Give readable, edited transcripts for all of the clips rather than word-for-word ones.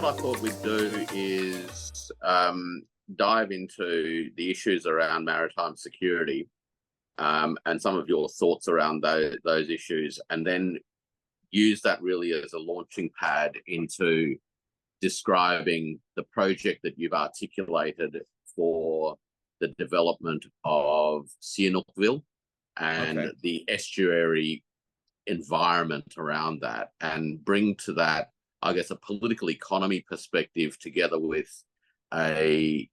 what I thought we'd do is dive into the issues around maritime security and some of your thoughts around those issues, and then use that really as a launching pad into describing the project that you've articulated for the development of Sihanoukville and the estuary environment around that, and bring to that, I guess, a political economy perspective together with a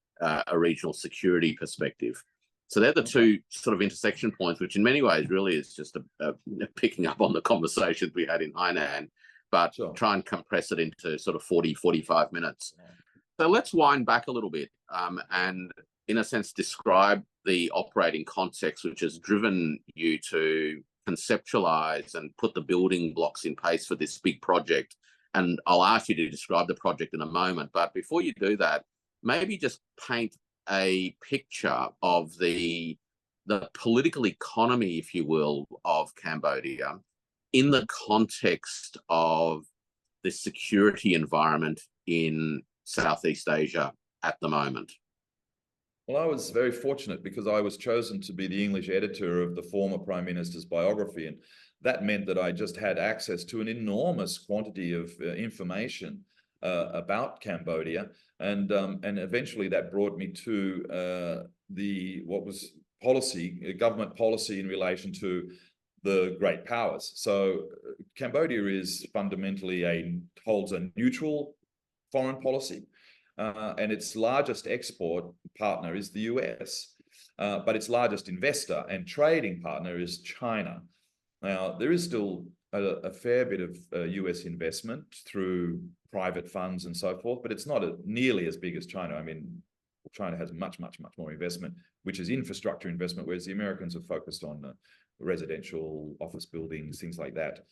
regional security perspective. So they're the two sort of intersection points, which in many ways really is just picking up on the conversations we had in Hainan, but try and compress it into sort of 40, 45 minutes. So let's wind back a little bit and, in a sense, describe the operating context which has driven you to conceptualize and put the building blocks in place for this big project. And I'll ask you to describe the project in a moment. But before you do that, maybe just paint a picture of the political economy, if you will, of Cambodia in the context of the security environment in Southeast Asia at the moment. Well, I was very fortunate because I was chosen to be the English editor of the former Prime Minister's biography, and that meant that I just had access to an enormous quantity of information about Cambodia, and eventually that brought me to what was government policy in relation to the great powers. So Cambodia is fundamentally holds a neutral foreign policy. And its largest export partner is the US, but its largest investor and trading partner is China. Now, there is still a fair bit of US investment through private funds and so forth, but it's not nearly as big as China. I mean, China has much, much, much more investment, which is infrastructure investment, whereas the Americans have focused on residential office buildings, things like that.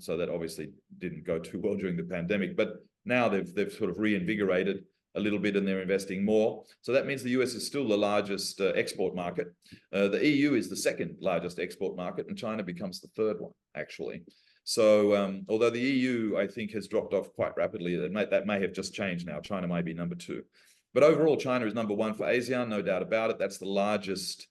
So that obviously didn't go too well during the pandemic, but now they've sort of reinvigorated a little bit and they're investing more. So that means the US is still the largest export market. The EU is the second largest export market, and China becomes the third one, actually. So although the EU, I think, has dropped off quite rapidly, that may have just changed now. China may be number 2. But overall, China is number 1 for ASEAN, no doubt about it. That's the largest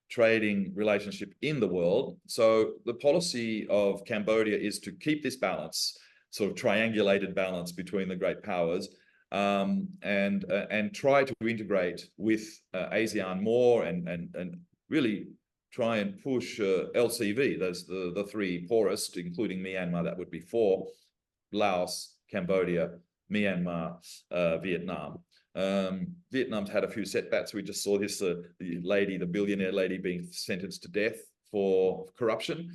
trading relationship in the world. So the policy of Cambodia is to keep this balance, sort of triangulated balance between the great powers, and try to integrate with ASEAN more, and really try and push LCV, those the 3 poorest, including Myanmar, that would be 4, Laos, Cambodia, Myanmar, Vietnam. Vietnam's had a few setbacks. We just saw this, the billionaire lady being sentenced to death for corruption,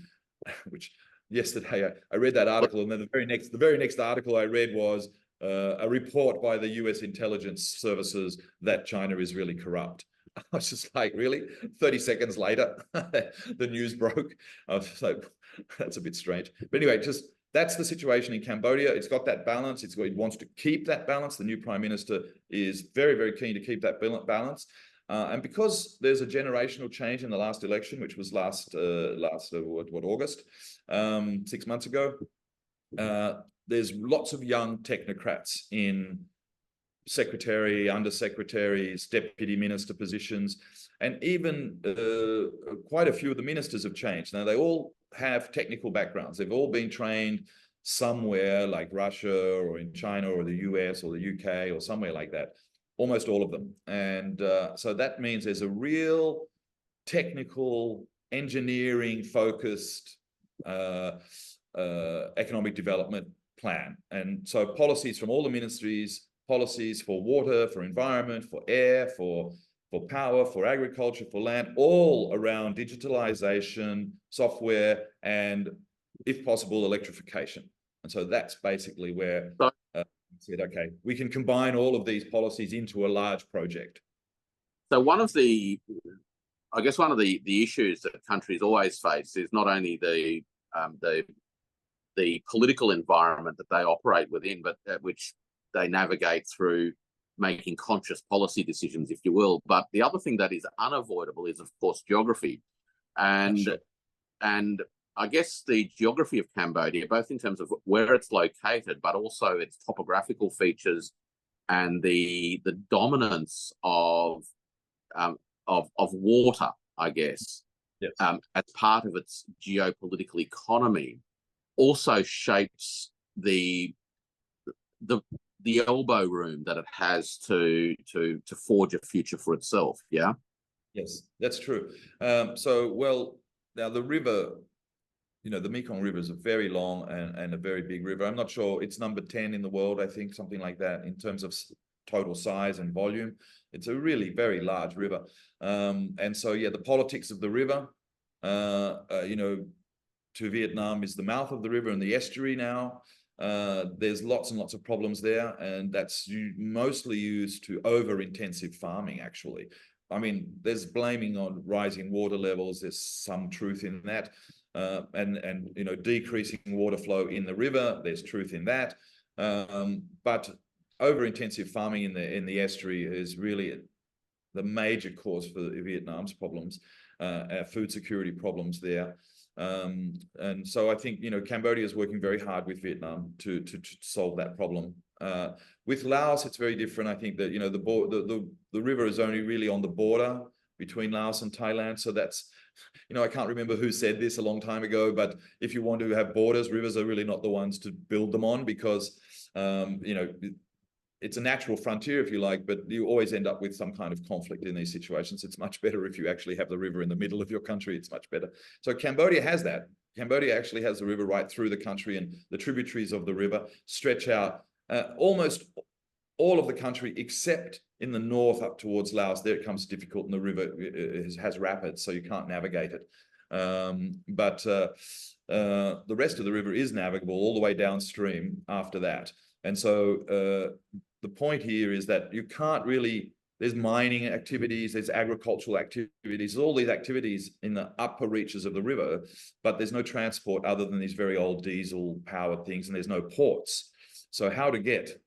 which yesterday I read that article, and then the very next article I read was a report by the US intelligence services that China is really corrupt. I was just like, really? 30 seconds later, the news broke. I was like, that's a bit strange. But anyway, that's the situation in Cambodia. It's got that balance. It wants to keep that balance. The new Prime Minister is very, very keen to keep that balance. And because there's a generational change in the last election, which was last August, 6 months ago, there's lots of young technocrats in secretary, undersecretaries, deputy minister positions, and even quite a few of the ministers have changed. Now, they all have technical backgrounds. They've all been trained somewhere like Russia or in China or the US or the UK or somewhere like that, almost all of them. And so that means there's a real technical, engineering-focused economic development plan. And so policies from all the ministries, policies for water, for environment, for air, for power, for agriculture, for land, all around digitalization, software, and, if possible, electrification. And so that's basically where we said, okay, we can combine all of these policies into a large project. So one of the issues that countries always face is not only the political environment that they operate within, but which they navigate through making conscious policy decisions, if you will. But the other thing that is unavoidable is, of course, geography. And I guess the geography of Cambodia, both in terms of where it's located, but also its topographical features and the dominance of water, I guess, Yes. as part of its geopolitical economy, also shapes the elbow room that it has to forge a future for itself. Yeah. Yes, that's true. Well, now the river, the Mekong River is a very long and a very big river. I'm not sure, it's number 10 in the world, I think, something like that, in terms of total size and volume. It's a really very large river. And so, yeah, the politics of the river, to Vietnam is the mouth of the river and the estuary now. There's lots and lots of problems there, and that's mostly used to over-intensive farming, actually. I mean, there's blaming on rising water levels. There's some truth in that. And decreasing water flow in the river, there's truth in that. But over-intensive farming in the estuary is really the major cause for Vietnam's problems, food security problems there. And so I think, Cambodia is working very hard with Vietnam to solve that problem. With Laos, it's very different. I think that, the river is only really on the border between Laos and Thailand. So that's, I can't remember who said this a long time ago, but if you want to have borders, rivers are really not the ones to build them on, because, it's a natural frontier, if you like, but you always end up with some kind of conflict in these situations. It's much better if you actually have the river in the middle of your country. It's much better. So Cambodia has that. Cambodia actually has the river right through the country, and the tributaries of the river stretch out almost all of the country, except in the north up towards Laos. There it comes difficult, and the river has rapids, so you can't navigate it. But the rest of the river is navigable all the way downstream after that. And so the point here is that you can't really, there's mining activities, there's agricultural activities, all these activities in the upper reaches of the river, but there's no transport other than these very old diesel powered things, and there's no ports. So how to get,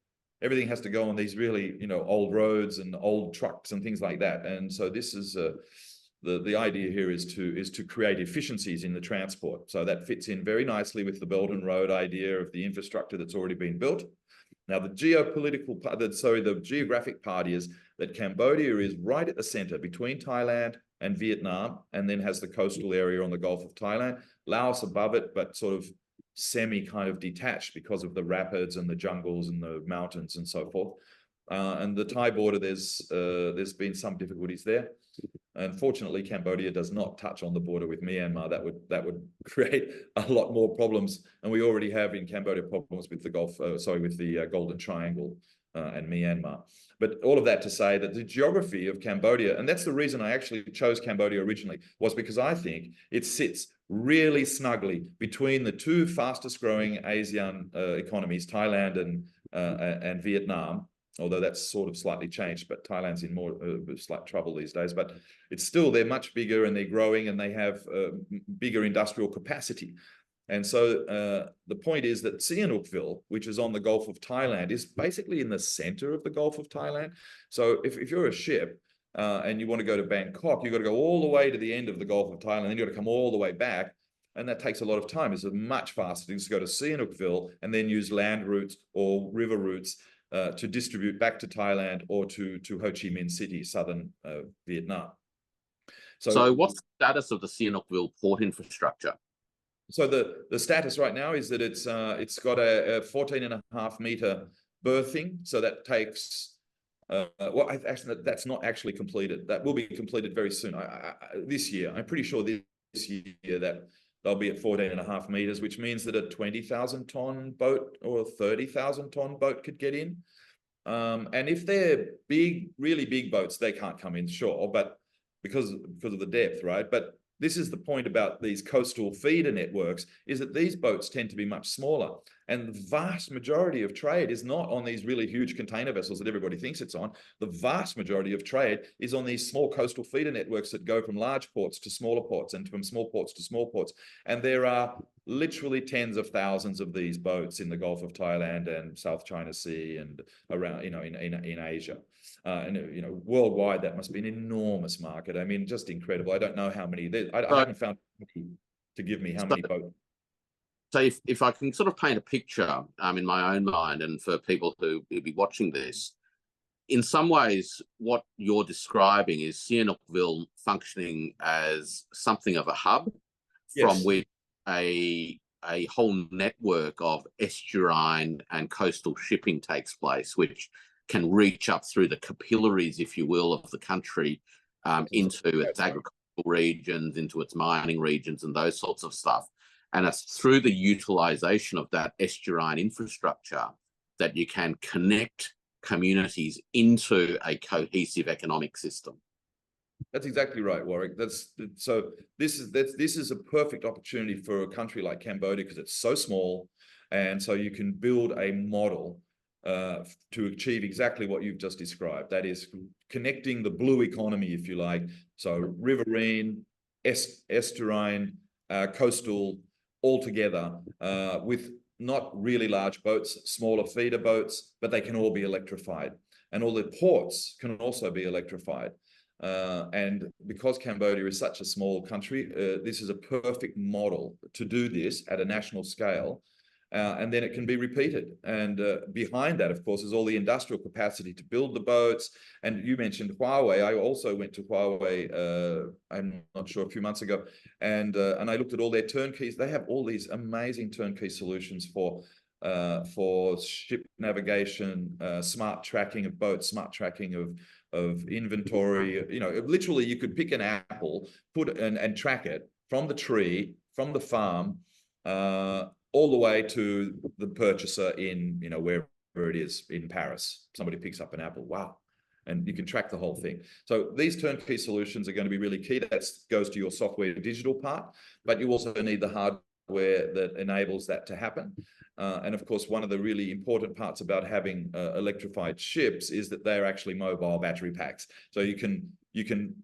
everything has to go on these really, old roads and old trucks and things like that. And so this is, the idea here is to create efficiencies in the transport. So that fits in very nicely with the Belt and Road idea of the infrastructure that's already been built. Now, the geographic part is that Cambodia is right at the center between Thailand and Vietnam, and then has the coastal area on the Gulf of Thailand. Laos above it, but sort of semi kind of detached because of the rapids and the jungles and the mountains and so forth. And the Thai border, there's been some difficulties there. Unfortunately, Cambodia does not touch on the border with Myanmar. That would create a lot more problems, and we already have in Cambodia problems with the Golden Triangle and Myanmar. But all of that to say that the geography of Cambodia, and that's the reason I actually chose Cambodia originally, was because I think it sits really snugly between the two fastest growing ASEAN economies, Thailand and Vietnam. Although that's sort of slightly changed, but Thailand's in more slight trouble these days. But it's still, they're much bigger and they're growing, and they have bigger industrial capacity. And so the point is that Sihanoukville, which is on the Gulf of Thailand, is basically in the center of the Gulf of Thailand. So if you're a ship and you want to go to Bangkok, you've got to go all the way to the end of the Gulf of Thailand, then you've got to come all the way back. And that takes a lot of time. It's much faster to just go to Sihanoukville and then use land routes or river routes to distribute back to Thailand or to Ho Chi Minh City, southern Vietnam. So what's the status of the Sihanoukville port infrastructure? So the status right now is that it's got a 14.5 meter berthing. So that takes, actually, that's not actually completed. That will be completed very soon. This year, I'm pretty sure this year that they'll be at 14.5 meters, which means that a 20,000 ton boat or a 30,000 ton boat could get in. And if they're big, really big boats, they can't come in shore, but because of the depth, right? But this is the point about these coastal feeder networks, is that these boats tend to be much smaller. And the vast majority of trade is not on these really huge container vessels that everybody thinks it's on. The vast majority of trade is on these small coastal feeder networks that go from large ports to smaller ports and from small ports to small ports. And there are literally tens of thousands of these boats in the Gulf of Thailand and South China Sea and around, in Asia. And worldwide, that must be an enormous market. I mean, just incredible. I don't know how many. I haven't found to give me how So, many boats. so if I can sort of paint a picture in my own mind, and for people who will be watching this, in some ways, what you're describing is Sihanoukville functioning as something of a hub from Yes. which a whole network of estuarine and coastal shipping takes place, which can reach up through the capillaries, if you will, of the country into its agricultural regions, into its mining regions, and those sorts of stuff. And it's through the utilization of that estuarine infrastructure that you can connect communities into a cohesive economic system. That's exactly right, Warwick. So this is a perfect opportunity for a country like Cambodia because it's so small, and so you can build a model to achieve exactly what you've just described. That is connecting the blue economy, if you like. So riverine, estuarine, coastal, all together with not really large boats, smaller feeder boats, but they can all be electrified. And all the ports can also be electrified. And because Cambodia is such a small country, this is a perfect model to do this at a national scale. And then it can be repeated. And behind that, of course, is all the industrial capacity to build the boats. And you mentioned Huawei. I also went to Huawei, I'm not sure, a few months ago. And I looked at all their turnkeys. They have all these amazing turnkey solutions for ship navigation, smart tracking of boats, smart tracking of inventory. You know, literally you could pick an apple, and track it from the tree, from the farm, all the way to the purchaser in, you know, wherever it is in Paris. Somebody picks up an apple. Wow. And you can track the whole thing. So these turnkey solutions are going to be really key. That goes to your software digital part, but you also need the hardware that enables that to happen. And of course, one of the really important parts about having electrified ships is that they're actually mobile battery packs. So you can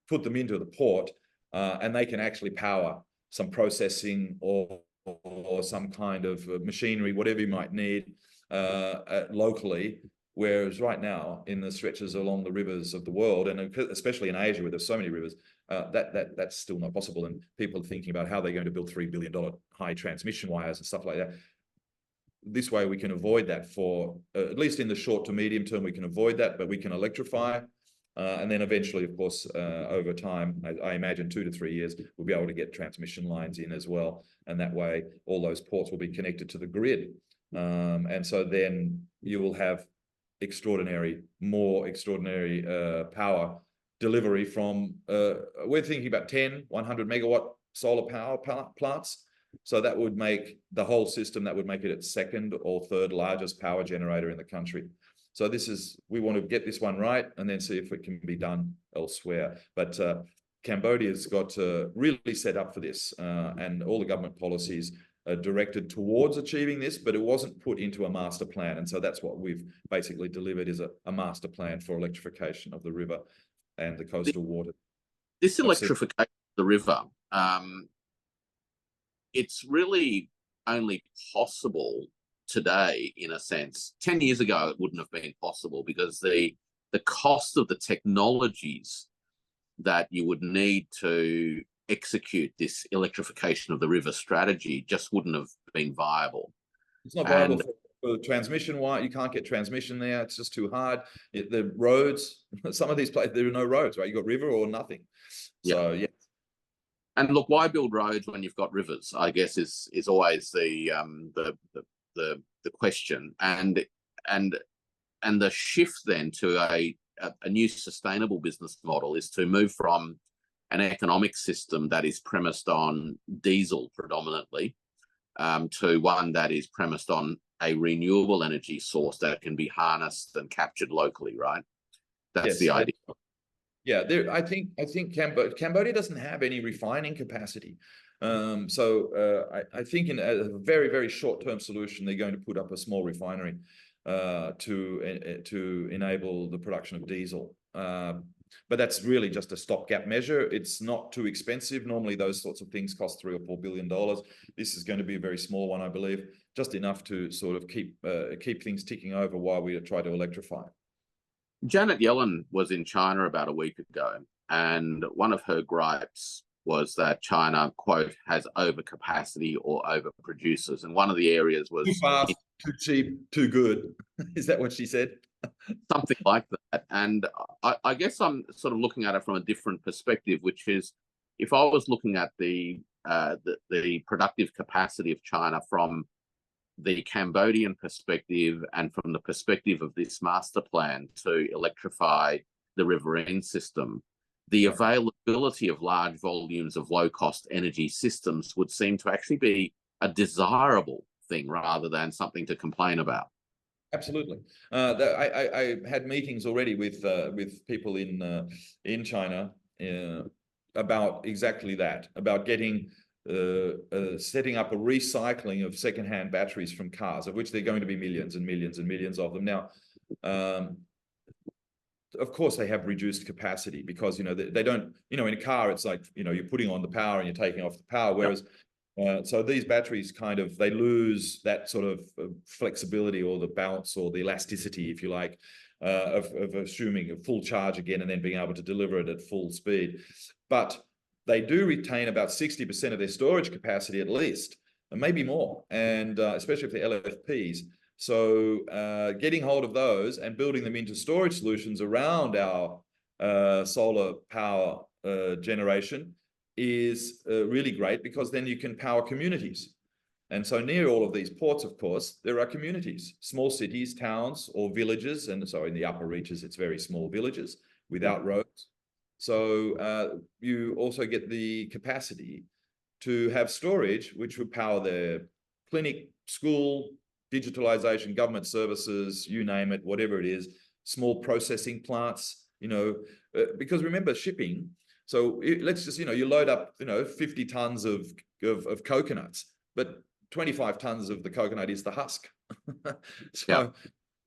put them into the port and they can actually power some processing or some kind of machinery, whatever you might need locally. Whereas right now, in the stretches along the rivers of the world, and especially in Asia, where there's so many rivers, that's still not possible. And people are thinking about how they're going to build $3 billion high transmission wires and stuff like that. This way, we can avoid that for, at least in the short to medium term, we can avoid that, but we can electrify. And then eventually, of course, over time, I imagine 2 to 3 years, we'll be able to get transmission lines in as well. And that way, all those ports will be connected to the grid. And so then you will have more extraordinary power delivery from, we're thinking about 10, 100 megawatt solar power plants. So that would make the whole system, that would make it its second or third largest power generator in the country. So we want to get this one right and then see if it can be done elsewhere. But Cambodia's got really set up for this, and all the government policies are directed towards achieving this, but it wasn't put into a master plan. And so that's what we've basically delivered, is a master plan for electrification of the river and the coastal water. This electrification of the river, it's really only possible today, in a sense. 10 years ago, it wouldn't have been possible because the cost of the technologies that you would need to execute this electrification of the river strategy just wouldn't have been viable. It's not viable for transmission wire. You can't get transmission there. It's just too hard. The roads, some of these places, there are no roads, right? You've got river or nothing. So, yeah. And look, why build roads when you've got rivers? I guess is always the question. And the shift then to a new sustainable business model is to move from an economic system that is premised on diesel predominantly to one that is premised on a renewable energy source that can be harnessed and captured locally, right? That's the idea. Yeah, I think Cambodia doesn't have any refining capacity. I think in a very, very short-term solution, they're going to put up a small refinery to enable the production of diesel. But that's really just a stopgap measure. It's not too expensive. Normally, those sorts of things cost $3 or $4 billion. This is going to be a very small one, I believe, just enough to sort of keep things ticking over while we try to electrify. Janet Yellen was in China about a week ago, and one of her gripes was that China, quote, has overcapacity or overproduces. And one of the areas Too was fast, too cheap, too good. Is that what she said? something like that. And I guess I'm sort of looking at it from a different perspective, which is if I was looking at the productive capacity of China from the Cambodian perspective and from the perspective of this master plan to electrify the riverine system, the availability of large volumes of low-cost energy systems would seem to actually be a desirable thing rather than something to complain about. Absolutely. I had meetings already with people in China about exactly that, about getting setting up a recycling of secondhand batteries from cars, of which there are going to be millions and millions and millions of them now. Of course, they have reduced capacity because they don't. In a car, it's like you're putting on the power and you're taking off the power, whereas. So these batteries they lose that sort of flexibility or the bounce or the elasticity, if you like, of assuming a full charge again and then being able to deliver it at full speed. But they do retain about 60% of their storage capacity at least, and maybe more, and especially if they're LFPs. So getting hold of those and building them into storage solutions around our solar power generation is really great, because then you can power communities. And so near all of these ports, of course, there are communities, small cities, towns, or villages. And so in the upper reaches, it's very small villages without roads. So you also get the capacity to have storage, which would power their clinic, school, digitalization, government services, you name it, whatever it is, small processing plants, because remember shipping. So let's just, you load up, 50 tons of coconuts, but 25 tons of the coconut is the husk. So,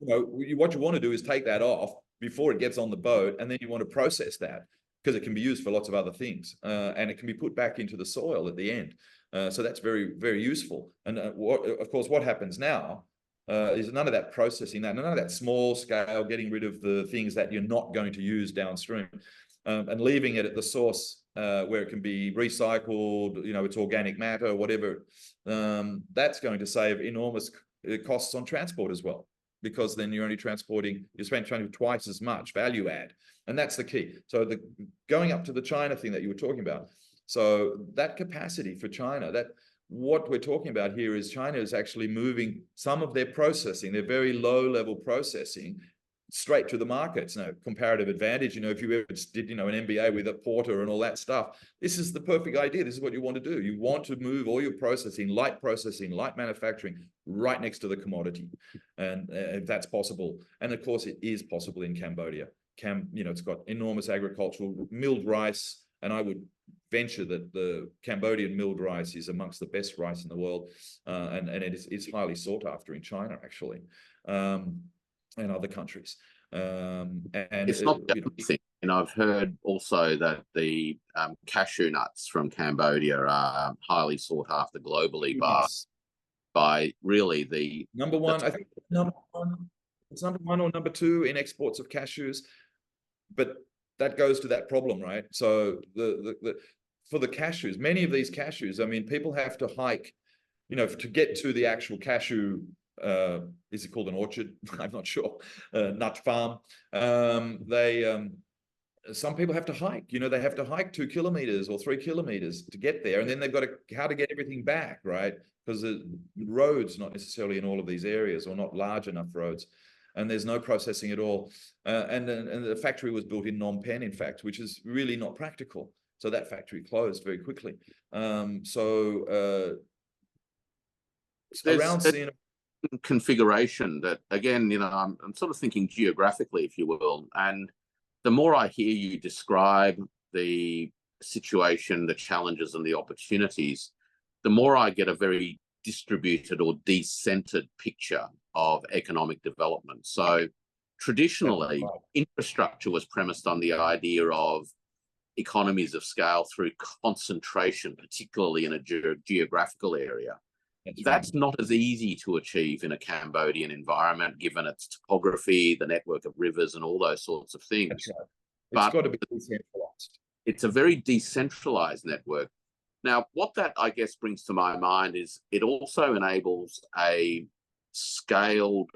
what you want to do is take that off before it gets on the boat, and then you want to process that because it can be used for lots of other things, and it can be put back into the soil at the end. So that's very, very useful. And of course, what happens now is none of that processing, none of that small scale, getting rid of the things that you're not going to use downstream. And leaving it at the source where it can be recycled, it's organic matter, whatever, that's going to save enormous costs on transport as well, because then you're spending twice as much value add. And that's the key. So going up to the China thing that you were talking about. So that capacity for China, what we're talking about here is China is actually moving some of their processing, their very low level processing, straight to the markets. Now, comparative advantage, if you ever did, an MBA with a Porter and all that stuff, this is the perfect idea. This is what you want to do. You want to move all your processing, light manufacturing, right next to the commodity. And if that's possible. And of course, it is possible in Cambodia. It's got enormous agricultural milled rice. And I would venture that the Cambodian milled rice is amongst the best rice in the world. And it's highly sought after in China, actually. And other countries. And it's not the only thing. I've heard also that the cashew nuts from Cambodia are highly sought after globally by really the number one. I think number one. It's number one or number two in exports of cashews, but that goes to that problem, right? So for the cashews, many of these cashews, people have to hike, to get to the actual cashew. Is it called an orchard? I'm not sure. Nut farm. Some people have to hike. They have to hike 2 kilometers or 3 kilometers to get there, and then they've got how to get everything back, right? Because the roads not necessarily in all of these areas, or not large enough roads, and there's no processing at all. And the factory was built in Phnom Penh, in fact, which is really not practical. So that factory closed very quickly. Around configuration that, again, I'm sort of thinking geographically, if you will, and the more I hear you describe the situation, the challenges and the opportunities, the more I get a very distributed or decentered picture of economic development. So traditionally, infrastructure was premised on the idea of economies of scale through concentration, particularly in a geographical area. That's not as easy to achieve in a Cambodian environment, given its topography, the network of rivers, and all those sorts of things. That's right. It's got to be decentralized. it's a very decentralized network. Now, what that, I guess, brings to my mind is it also enables a scaled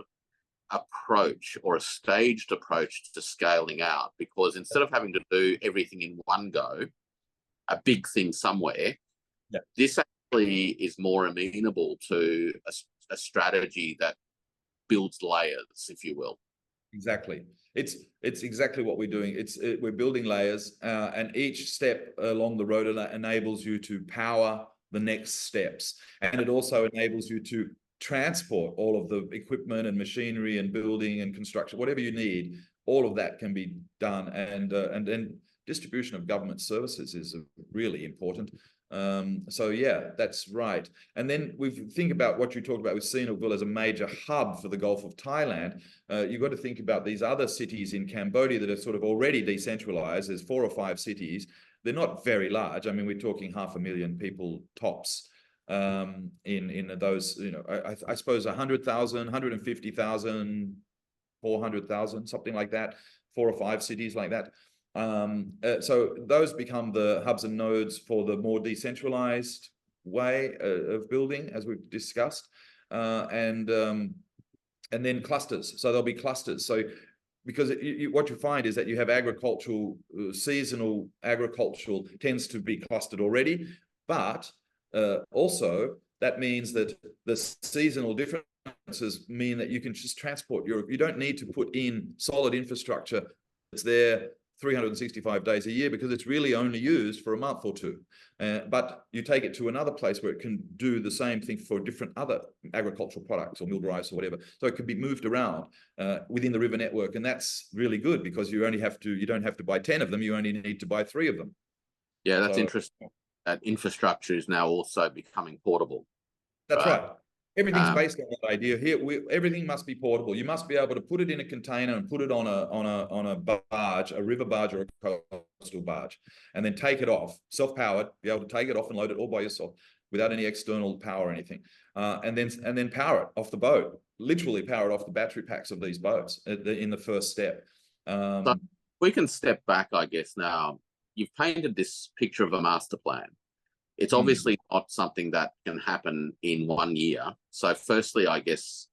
approach or a staged approach to scaling out, because instead of having to do everything in one go, a big thing somewhere, Yeah. this actually is more amenable to a strategy that builds layers, if you will. Exactly. It's exactly what we're doing. We're building layers, and each step along the road enables you to power the next steps, and it also enables you to transport all of the equipment and machinery and building and construction, whatever you need. All of that can be done, and then distribution of government services is really important. So yeah, that's right. And then we think about what you talked about with Sihanoukville as a major hub for the Gulf of Thailand. You've got to think about these other cities in Cambodia that are sort of already decentralized. There's 4 or 5 cities. They're not very large. I mean, we're talking 500,000 people tops in those, you know, I suppose 100,000, 150,000, 400,000, something like that, 4 or 5 cities like that. So those become the hubs and nodes for the more decentralized way of building, as we've discussed, and then clusters. So there'll be clusters. So because what you find is that you have agricultural, seasonal agricultural tends to be clustered already, but also that means that the seasonal differences mean that you can just transport you don't need to put in solid infrastructure that's there 365 days a year, because it's really only used for a month or two. But you take it to another place where it can do the same thing for different other agricultural products or milled rice or whatever. So it can be moved around within the river network. And that's really good, because you don't have to buy 10 of them. You only need to buy 3 of them. Yeah, that's interesting. That infrastructure is now also becoming portable. That's right. Everything's based on that idea here. Everything must be portable. You must be able to put it in a container and put it on a barge, a river barge or a coastal barge, and then take it off, self-powered, be able to take it off and load it all by yourself without any external power or anything, and then power it off the boat, literally power it off the battery packs of these boats in the first step. So we can step back, I guess. Now you've painted this picture of a master plan. It's obviously not something that can happen in 1 year. So firstly, I guess,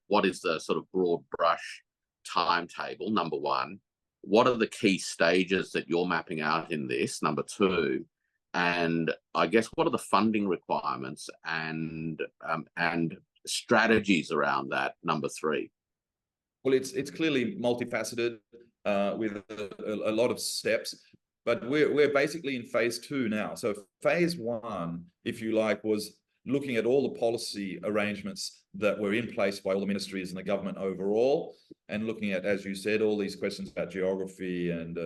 what is the sort of broad brush timetable, number one? What are the key stages that you're mapping out in this, number two? And I guess, what are the funding requirements and strategies around that, number three? Well, it's clearly multifaceted with a lot of steps. But we're basically in phase 2 now. So phase 1, if you like, was looking at all the policy arrangements that were in place by all the ministries and the government overall, and looking at, as you said, all these questions about geography and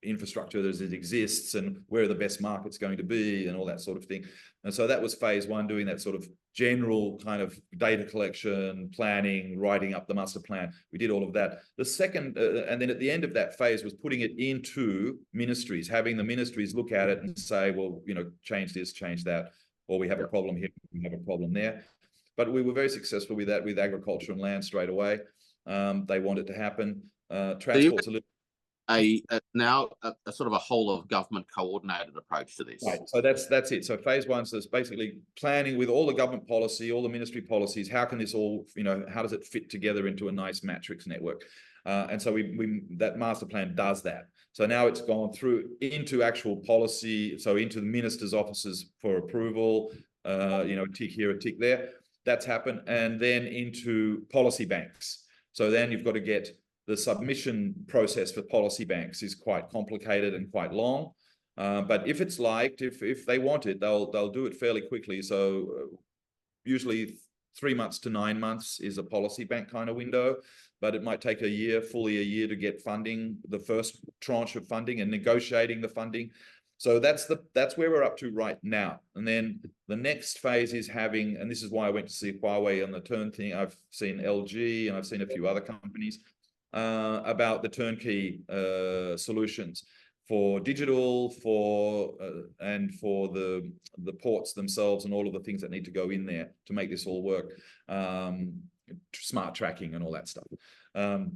infrastructure as it exists, and where are the best markets going to be, and all that sort of thing. And so that was phase 1, doing that sort of general kind of data collection, planning, writing up the master plan. We did all of that. The second, and then at the end of that phase, was putting it into ministries, having the ministries look at it and say, well, change this, change that, or we have a problem here, we have a problem there. But we were very successful with that, with agriculture and land straight away. They want it to happen. Transport's a little... now a sort of a whole of government coordinated approach to this. Right. So that's it. So phase 1 is basically planning with all the government policy, all the ministry policies. How can this all, how does it fit together into a nice matrix network? And so that master plan does that. So now it's gone through into actual policy, so into the ministers' offices for approval, a tick here, a tick there. That's happened. And then into policy banks. So then you've got to get the submission process for policy banks is quite complicated and quite long. But if it's liked, if they want it, they'll do it fairly quickly. So usually 3 months to 9 months is a policy bank kind of window, but it might take fully a year to get funding, the first tranche of funding, and negotiating the funding. So that's where we're up to right now. And then the next phase is having, and this is why I went to see Huawei on the turn thing. I've seen LG and I've seen a few other companies about the turnkey solutions for digital, and for the ports themselves, and all of the things that need to go in there to make this all work. Smart tracking and all that stuff,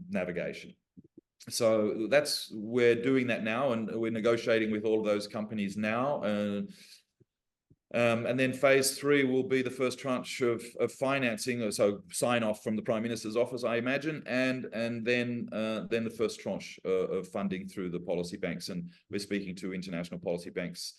navigation. So we're doing that now, and we're negotiating with all of those companies now. And then phase 3 will be the first tranche of financing, so sign off from the Prime Minister's office, I imagine, and then the first tranche of funding through the policy banks. And we're speaking to international policy banks,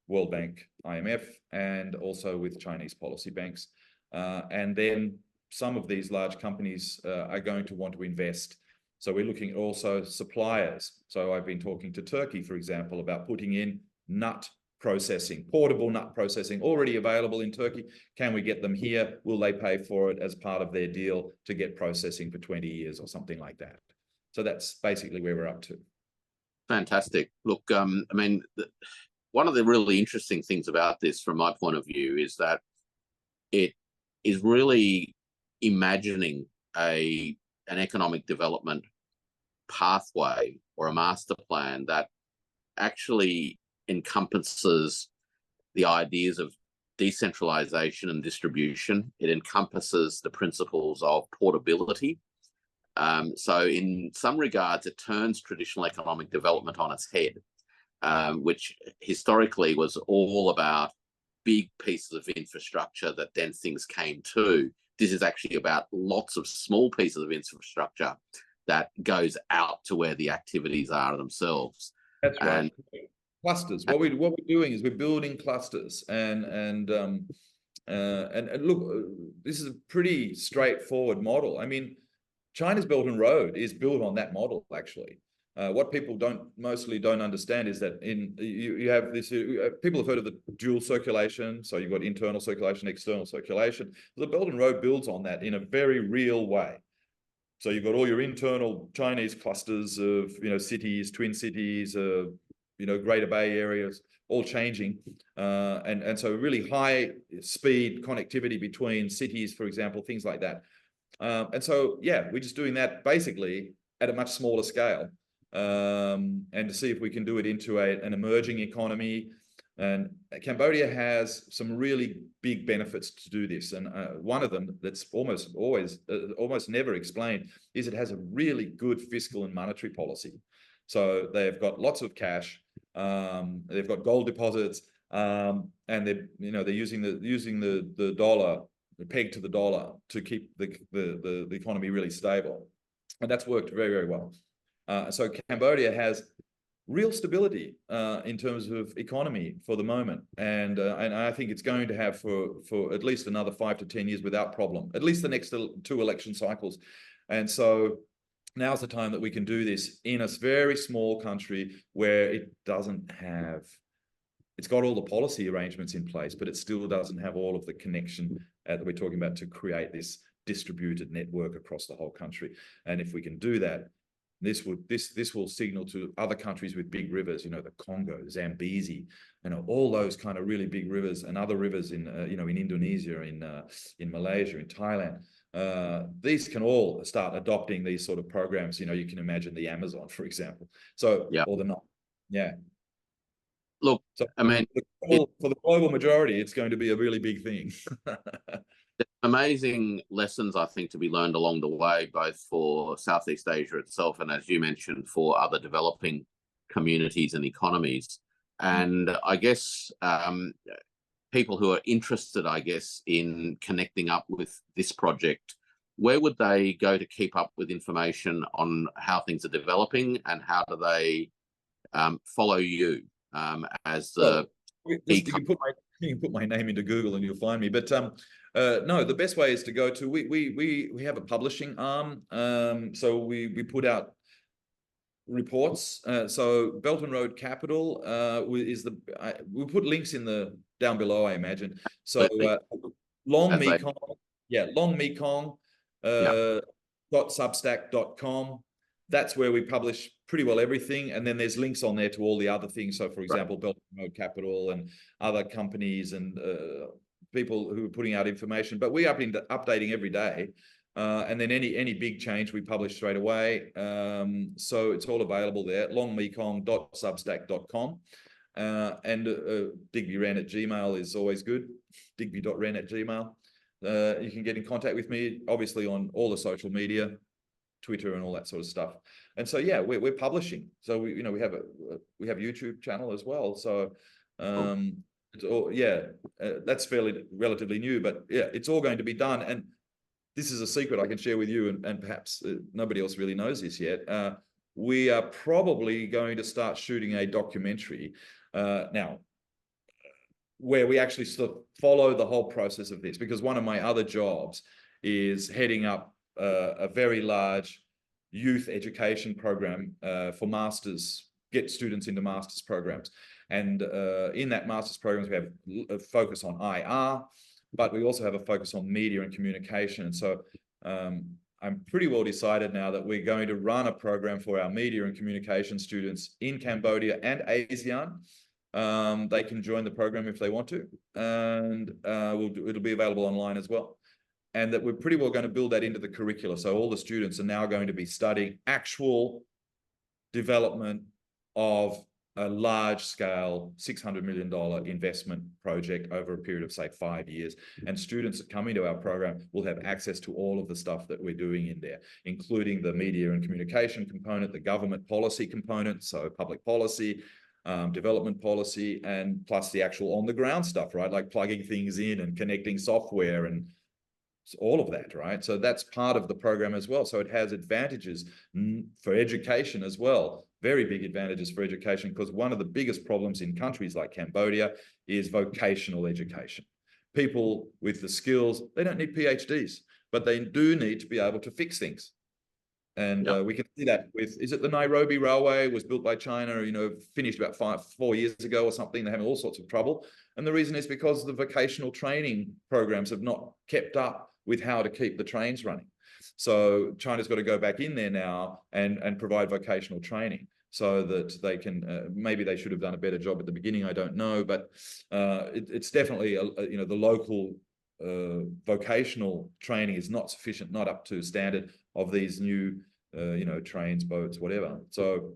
World Bank, IMF, and also with Chinese policy banks. And then some of these large companies are going to want to invest. So we're looking at also suppliers. So I've been talking to Turkey, for example, about putting in nut processing, portable nut processing, already available in Turkey. Can we get them here? Will they pay for it as part of their deal to get processing for 20 years or something like that? So that's basically where we're up to. Fantastic. Look, I mean, one of the really interesting things about this, from my point of view, is that it is really imagining an economic development pathway or a master plan that actually encompasses the ideas of decentralization and distribution. It encompasses the principles of portability. So in some regards, it turns traditional economic development on its head, which historically was all about big pieces of infrastructure that then things came to. This is actually about lots of small pieces of infrastructure that goes out to where the activities are themselves. That's right. Clusters. What we're doing is we're building clusters, and look, this is a pretty straightforward model. I mean, China's Belt and Road is built on that model, actually. What people mostly don't understand is that you have this, people have heard of the dual circulation. So you've got internal circulation, external circulation. The Belt and Road builds on that in a very real way. So you've got all your internal Chinese clusters of, cities, twin cities, Greater Bay areas, all changing. And so really high speed connectivity between cities, for example, things like that. And so, yeah, we're just doing that basically at a much smaller scale. And to see if we can do it into an emerging economy. And Cambodia has some really big benefits to do this. And one of them that's almost never explained is it has a really good fiscal and monetary policy. So they've got lots of cash, they've got gold deposits, and they're using the dollar, the peg to the dollar, to keep the economy really stable. And that's worked very, very well. So Cambodia has real stability in terms of economy for the moment, and I think it's going to have for at least another 5 to 10 years without problem, at least the next 2 election cycles. And so now's the time that we can do this in a very small country where it's got all the policy arrangements in place, but it still doesn't have all of the connection that we're talking about to create this distributed network across the whole country. And if we can do that, this will signal to other countries with big rivers, the Congo, Zambezi, all those kind of really big rivers, and other rivers in in Indonesia, in Malaysia, in Thailand. These can all start adopting these sort of programs. You can imagine the Amazon, for example. So, yeah. Or the Nile. Yeah. Look, so, I mean, for the global majority, it's going to be a really big thing. Amazing lessons, I think, to be learned along the way, both for Southeast Asia itself and, as you mentioned, for other developing communities and economies. And I guess people who are interested, in connecting up with this project, where would they go to keep up with information on how things are developing, and how do they follow you as the... You can put my name into Google and you'll find me. But no, the best way is to go to, we have a publishing arm. So we put out reports. So Belt and Road Capital is we'll put links down below, I imagine. So Long Mekong, .substack.com. That's where we publish pretty well everything. And then there's links on there to all the other things. So, for example, Belt and Road Capital and other companies and people who are putting out information. But we are updating every day. And then any big change we publish straight away. So it's all available there. longmekong.substack.com. And DigbyWren@gmail is always good. Digby.Wren@gmail. You can get in contact with me, obviously, on all the social media. Twitter and all that sort of stuff. And so, yeah, we're publishing. So we have a YouTube channel as well. So it's all, that's relatively new, but yeah, it's all going to be done. And this is a secret I can share with you, and perhaps nobody else really knows this yet. We are probably going to start shooting a documentary now, where we actually sort of follow the whole process of this, because one of my other jobs is heading up a very large youth education program for masters, get students into masters programs. And in that masters programs, we have a focus on IR, but we also have a focus on media and communication. And so I'm pretty well decided now that we're going to run a program for our media and communication students in Cambodia and ASEAN. They can join the program if they want to, and it'll be available online as well. And that we're pretty well going to build that into the curricula. So all the students are now going to be studying actual development of a large-scale $600 million investment project over a period of, say, 5 years. And students that come into our program will have access to all of the stuff that we're doing in there, including the media and communication component, the government policy component, so public policy, development policy, and plus the actual on-the-ground stuff, right? Like plugging things in and connecting software and all of that, right? So that's part of the program as well. So it has advantages for education as well. Very big advantages for education, because one of the biggest problems in countries like Cambodia is vocational education. People with the skills, they don't need PhDs, but they do need to be able to fix things. And we can see that with, is it the Nairobi Railway was built by China, finished about 4 years ago or something. They're having all sorts of trouble. And the reason is because the vocational training programs have not kept up with how to keep the trains running. So China's got to go back in there now and provide vocational training so that they can, maybe they should have done a better job at the beginning, I don't know, but it's definitely, the local vocational training is not sufficient, not up to standard of these new, trains, boats, whatever. So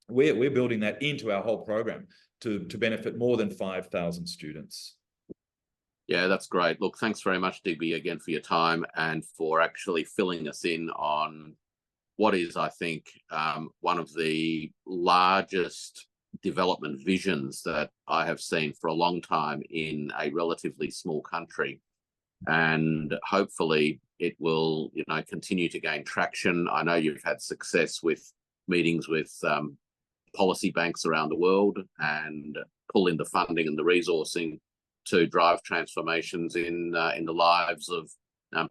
we're building that into our whole program to benefit more than 5,000 students. Yeah, that's great. Look, thanks very much, Digby, again for your time and for actually filling us in on what is, I think, one of the largest development visions that I have seen for a long time in a relatively small country. And hopefully it will, continue to gain traction. I know you've had success with meetings with policy banks around the world and pull in the funding and the resourcing to drive transformations in the lives of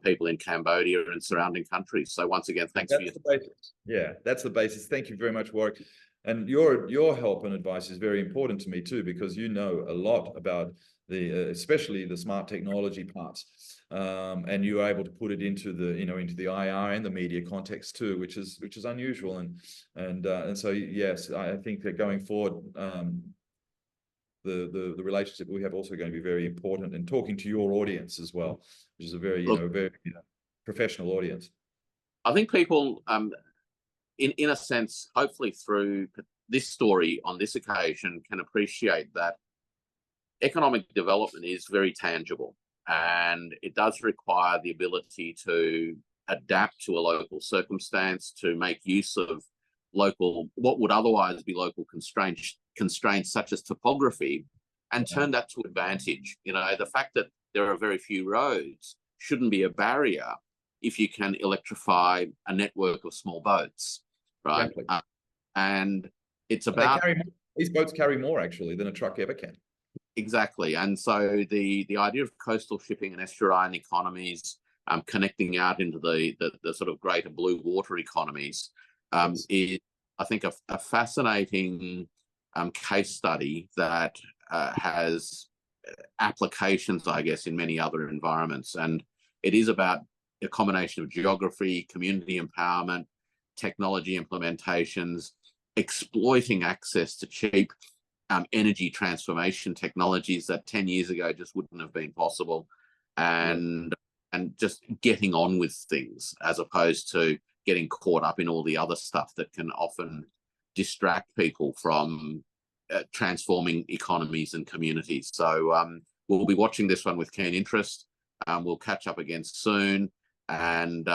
people in Cambodia and surrounding countries. So once again, thanks for your basis. Yeah, that's the basis. Thank you very much, Warwick. And your help and advice is very important to me too, because you know a lot about especially the smart technology parts, and you're able to put it into the into the IR and the media context too, which is unusual. And so yes, I think that going forward, the relationship we have also going to be very important, and talking to your audience as well, which is a very very professional audience. I think people, in a sense, hopefully through this story on this occasion, can appreciate that economic development is very tangible, and it does require the ability to adapt to a local circumstance, to make use of local, what would otherwise be local constraints such as topography, and turn that to advantage. The fact that there are very few roads shouldn't be a barrier if you can electrify a network of small boats, right? Exactly. And it's about these boats carry more actually than a truck ever can. Exactly. And so the idea of coastal shipping and estuarine economies, connecting out into the sort of greater blue water economies, is, I think, a fascinating case study that has applications, I guess, in many other environments. And it is about a combination of geography, community empowerment, technology implementations, exploiting access to cheap energy transformation technologies that 10 years ago just wouldn't have been possible, and just getting on with things as opposed to getting caught up in all the other stuff that can often distract people from transforming economies and communities. So we'll be watching this one with keen interest. We'll catch up again soon. And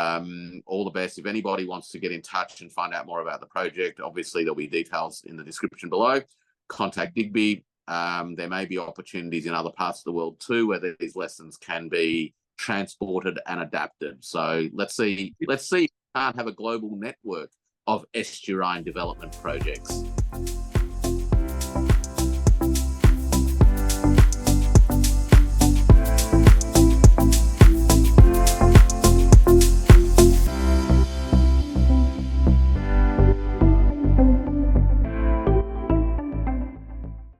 all the best. If anybody wants to get in touch and find out more about the project, obviously there'll be details in the description below. Contact Digby. There may be opportunities in other parts of the world too, where these lessons can be transported and adapted. So let's see if we can't have a global network of estuarine development projects.